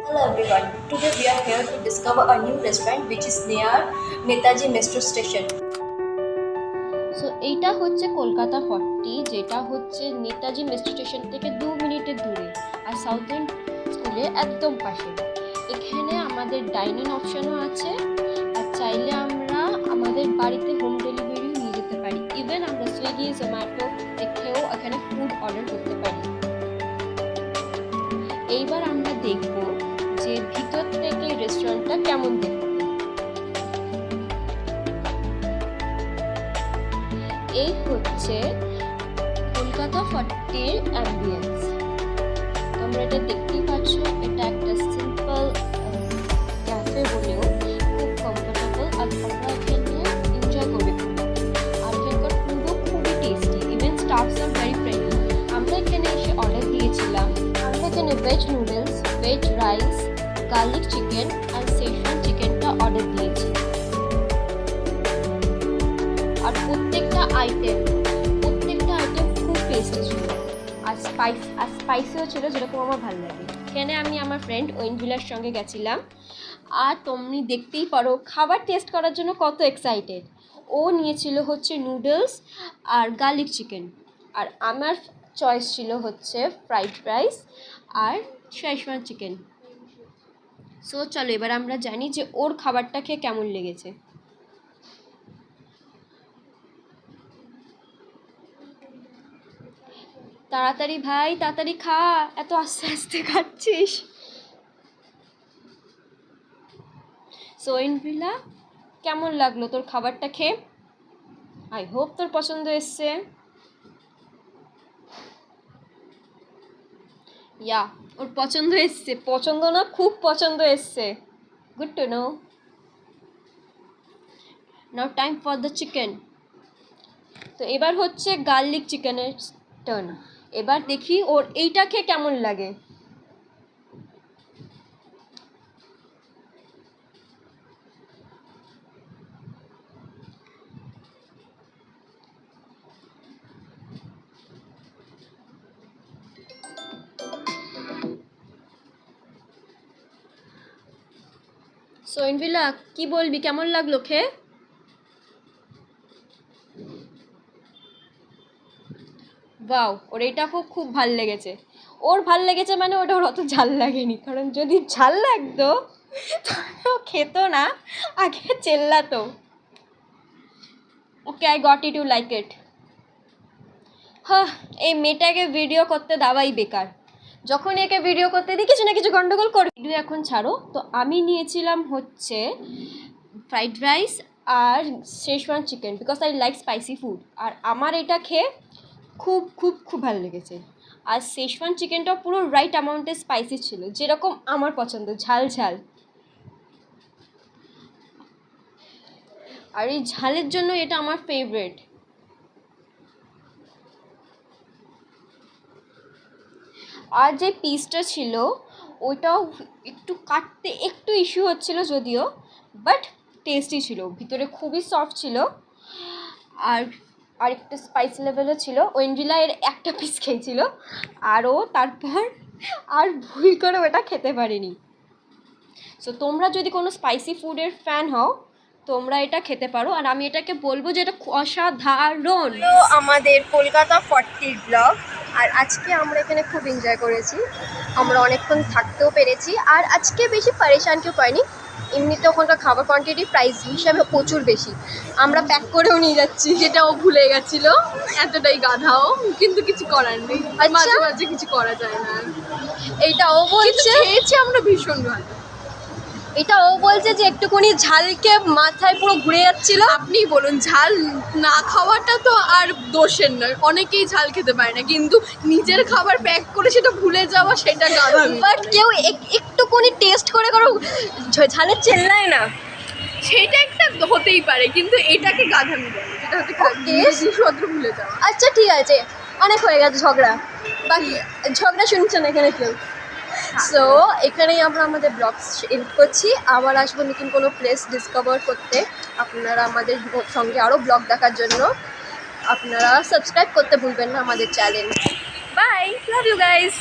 Hello everyone. Today we are here to discover a new restaurant which is near Netaji Metro Station. So এইটা হচ্ছে কলকাতা 40, যেটা হচ্ছে Netaji metro station থেকে 2 মিনিটের দূরে আর সাউথ এন্ড স্কুলের একদম পাশে। এখানে আমাদের ডাইনিং অপশনও আছে, আর চাইলে আমরা আমাদের বাড়িতে হোম ডেলিভারিও নিয়ে যেতে পারি। ইভেন আমরা সুইগি জোম্যাটো দেখেও এখানে ফুড অর্ডার করতে পারি। এইবার আমরা দেখব যে ভিতর থেকে রেস্টুরেন্টটা কেমন দেখতে। এই হচ্ছে কলকাতা 40-র অ্যাম্বিয়েন্স। তোমরা এটা দেখতেই পাচ্ছ, এটা একটা সিম্পল ক্যাফে বলেও খুব কমফোর্টেবল, আর আমরা এখানে এনজয় করে থাকি। আর এখানকার ফুডও খুবই টেস্টি, ইভেন স্টাফস আর ভেরি ফ্রেন্ডলি। আমরা এখানে এসে অর্ডার দিয়েছিলাম। আমরা এখানে veg noodles, veg rice, garlic chicken আর শেজওয়ান চিকেনটা অর্ডার দিয়েছি। আর প্রত্যেকটা আইটেম খুব টেস্টি ছিল, আর স্পাইসিও ছিল, যেরকম আমার ভালো লাগে। এখানে আমি আমার ফ্রেন্ড ওয়েনভিলার সঙ্গে গেছিলাম, আর তুমি দেখতেই পারো খাবার টেস্ট করার জন্য কত এক্সাইটেড। ও নিয়েছিল হচ্ছে নুডলস আর গার্লিক চিকেন, আর আমার চয়েস ছিল হচ্ছে ফ্রাইড রাইস আর শেজওয়ান চিকেন। সো চলো এবার আমরা জানি যে ওর খাবারটা খেয়ে কেমন লেগেছে। তাড়াতাড়ি ভাই, তাড়াতাড়ি খা, এত আস্তে আস্তে খাচ্ছিস। সোয়েনভিলা, কেমন লাগলো তোর খাবারটা খেয়ে? আই হোপ তোর পছন্দ এসছে। ইয়া, ওর পছন্দ এসছে। পছন্দ না, খুব পছন্দ এসছে। Good to know. Now time for the chicken. তো এবার হচ্ছে গার্লিক চিকেনের টার্ন। এবার দেখি ওর এইটা খেয়ে কেমন লাগে। সোয়েনভিলা, কি বলবি, কেমন লাগলো খেয়ে? বাও, ওর এটা খুব ভাল লেগেছে। ওর ভাল লেগেছে মানে ওটা ওর অত ঝাল লাগেনি, কারণ যদি ঝাল লাগতো তাহলে ও খেত না, আগে চেল্লাতো। Okay, I got it, you like it. হ্যাঁ, এই মেয়েটাকে ভিডিও করতে দেওয়াই বেকার। যখন একে ভিডিও করতে দিই কিছু না কিছু গন্ডগোল করি। ভিডিও এখন ছাড়ো। তো আমি নিয়েছিলাম হচ্ছে ফ্রাইড রাইস আর schezwan chicken, because I like spicy food. আর আমার এটা খেয়ে খুব খুব খুব ভালো লেগেছে। আর শেজওয়ান চিকেনটাও পুরো রাইট অ্যামাউন্টে স্পাইসি ছিল, যেরকম আমার পছন্দ, ঝাল ঝাল। আর এই ঝালের জন্য এটা আমার ফেভারিট। আর যে পিসটা ছিল ওইটাও একটু কাটতে একটু ইস্যু হচ্ছিল যদিও, বাট টেস্টি ছিল, ভিতরে খুবই সফট ছিল। আর একটু স্পাইসি লেভেলও ছিল। ওয়েনভিলা এর একটা পিস খেয়েছিল, আরও তারপর আর ভুল করে ওটা খেতে পারিনি। সো তোমরা যদি কোনো স্পাইসি ফুডের ফ্যান হও, তোমরা এটা খেতে পারো। আর আমি এটাকে বলবো যে এটা অসাধারণ। আমাদের কলকাতা 40 ব্লগ, আর আজকে আমরা এখানে খুব এনজয় করেছি। আমরা অনেকক্ষণ থাকতেও পেরেছি, আর আজকে বেশি পারেশান কেউ পাইনি। এমনিতে ওখানকার খাবার কোয়ান্টিটি প্রাইস হিসাবে প্রচুর বেশি, আমরা প্যাক করেও নিয়ে যাচ্ছি, যেটা ও ভুলে গেছিল। এতটাই গাধাও, কিন্তু কিছু করার নেই, মাঝে মাঝে কিছু করা যায় না। এইটা ও বলছে, খেয়েছি আমরা ভীষণ ভালো। এটা ও বলছে যে একটুখানি ঝালকে মাথায় পুরো ঘুরে যাচ্ছিল। আপনি বলুন, ঝাল না খাওয়াটা তো আর দোষের নয়, অনেকেই ঝাল খেতে পারে না, কিন্তু নিজের খাবার প্যাক করে সেটা ভুলে যাওয়া, সেটা গাধামি। বাট কেউ একটুখানি টেস্ট করে কারো ঝালের চেল্লায় না, সেটা একটা হতেই পারে, কিন্তু এটাকে গাধামি বলে, যেটা হচ্ছে জিনিসপত্র ভুলে যাওয়া। আচ্ছা ঠিক আছে, অনেক হয়ে গেছে ঝগড়া, বাকি ঝগড়া শুনছে না এখানে কেউ। সো এখানেই আমরা আমাদের ব্লগ এন্ড করছি। আবার আসবো নতুন কোনো প্লেস ডিসকভার করতে। আপনারা আমাদের সঙ্গে আরও ব্লগ দেখার জন্য আপনারা সাবস্ক্রাইব করতে ভুলবেন না আমাদের channel. Bye, love you guys.